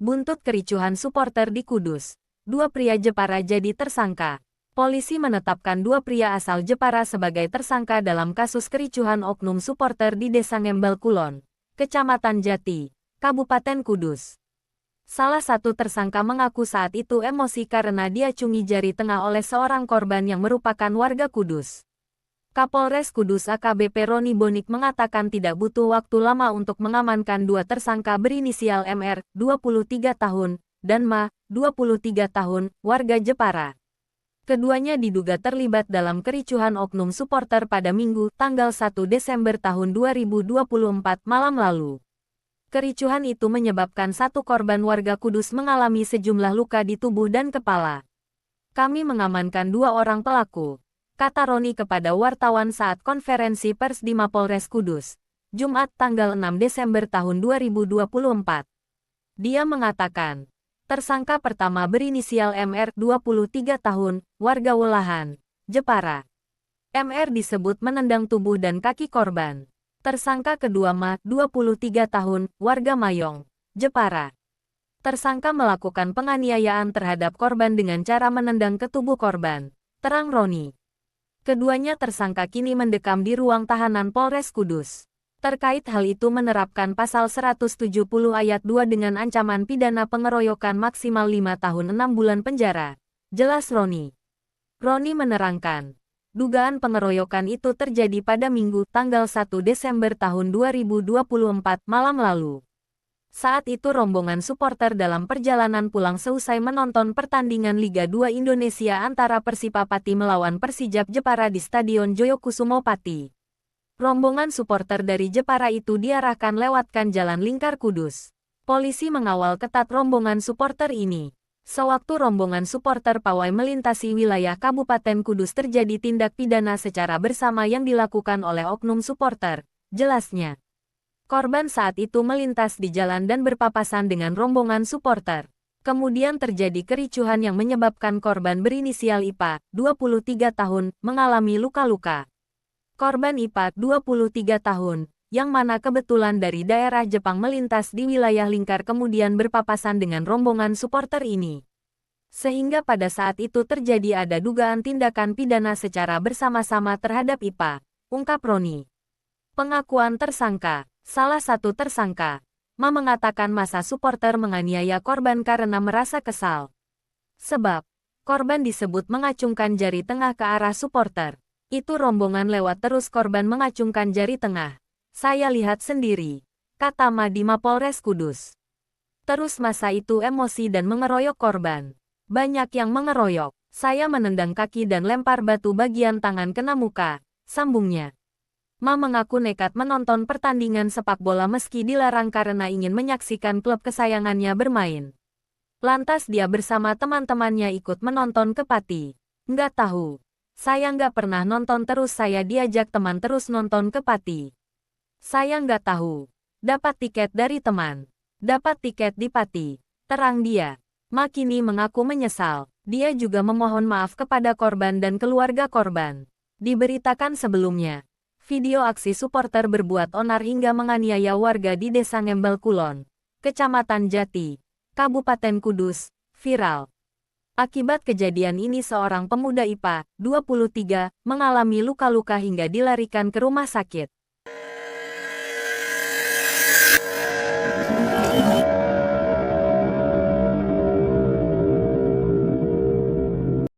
Buntut kericuhan supporter di Kudus. Dua pria Jepara jadi tersangka. Polisi menetapkan dua pria asal Jepara sebagai tersangka dalam kasus kericuhan oknum supporter di Desa Ngembel Kulon, Kecamatan Jati, Kabupaten Kudus. Salah satu tersangka mengaku saat itu emosi karena diacungi jari tengah oleh seorang korban yang merupakan warga Kudus. Kapolres Kudus AKBP Roni Bonik mengatakan tidak butuh waktu lama untuk mengamankan dua tersangka berinisial MR, 23 tahun, dan MA, 23 tahun, warga Jepara. Keduanya diduga terlibat dalam kericuhan oknum supporter pada Minggu, tanggal 1 Desember tahun 2024 malam lalu. Kericuhan itu menyebabkan satu korban warga Kudus mengalami sejumlah luka di tubuh dan kepala. Kami mengamankan dua orang pelaku, kata Roni kepada wartawan saat konferensi pers di Mapolres Kudus, Jumat tanggal 6 Desember tahun 2024. Dia mengatakan, tersangka pertama berinisial MR, 23 tahun, warga Welahan, Jepara. MR disebut menendang tubuh dan kaki korban. Tersangka kedua MA, 23 tahun, warga Mayong, Jepara. Tersangka melakukan penganiayaan terhadap korban dengan cara menendang ke tubuh korban, terang Roni. Keduanya tersangka kini mendekam di ruang tahanan Polres Kudus. Terkait hal itu menerapkan pasal 170 ayat 2 dengan ancaman pidana pengeroyokan maksimal 5 tahun 6 bulan penjara. Jelas Roni. Roni menerangkan, dugaan pengeroyokan itu terjadi pada Minggu, tanggal 1 Desember tahun 2024 malam lalu. Saat itu rombongan supporter dalam perjalanan pulang seusai menonton pertandingan Liga 2 Indonesia antara Persipapati melawan Persijap Jepara di Stadion Joyokusumo Pati. Rombongan supporter dari Jepara itu diarahkan lewatkan Jalan Lingkar Kudus. Polisi mengawal ketat rombongan supporter ini. Sewaktu rombongan supporter pawai melintasi wilayah Kabupaten Kudus terjadi tindak pidana secara bersama yang dilakukan oleh oknum supporter, jelasnya. Korban saat itu melintas di jalan dan berpapasan dengan rombongan supporter. Kemudian terjadi kericuhan yang menyebabkan korban berinisial IPA, 23 tahun, mengalami luka-luka. Korban IPA, 23 tahun, yang mana kebetulan dari daerah Jepang melintas di wilayah Lingkar kemudian berpapasan dengan rombongan supporter ini. Sehingga pada saat itu terjadi ada dugaan tindakan pidana secara bersama-sama terhadap IPA, ungkap Roni. Pengakuan tersangka. Salah satu tersangka, MA mengatakan masa supporter menganiaya korban karena merasa kesal. Sebab, korban disebut mengacungkan jari tengah ke arah supporter. Itu rombongan lewat terus korban mengacungkan jari tengah. Saya lihat sendiri, kata MA di Mapolres Kudus. Terus masa itu emosi dan mengeroyok korban. Banyak yang mengeroyok. Saya menendang kaki dan lempar batu bagian tangan kena muka, sambungnya. MA mengaku nekat menonton pertandingan sepak bola meski dilarang karena ingin menyaksikan klub kesayangannya bermain. Lantas dia bersama teman-temannya ikut menonton ke Pati. Nggak tahu. Saya nggak pernah nonton terus saya diajak teman terus nonton ke Pati. Saya nggak tahu. Dapat tiket dari teman. Dapat tiket di Pati. Terang dia. MA kini mengaku menyesal. Dia juga memohon maaf kepada korban dan keluarga korban. Diberitakan sebelumnya. Video aksi supporter berbuat onar hingga menganiaya warga di Desa Ngembel Kulon, Kecamatan Jati, Kabupaten Kudus, viral. Akibat kejadian ini seorang pemuda IPA, 23, mengalami luka-luka hingga dilarikan ke rumah sakit.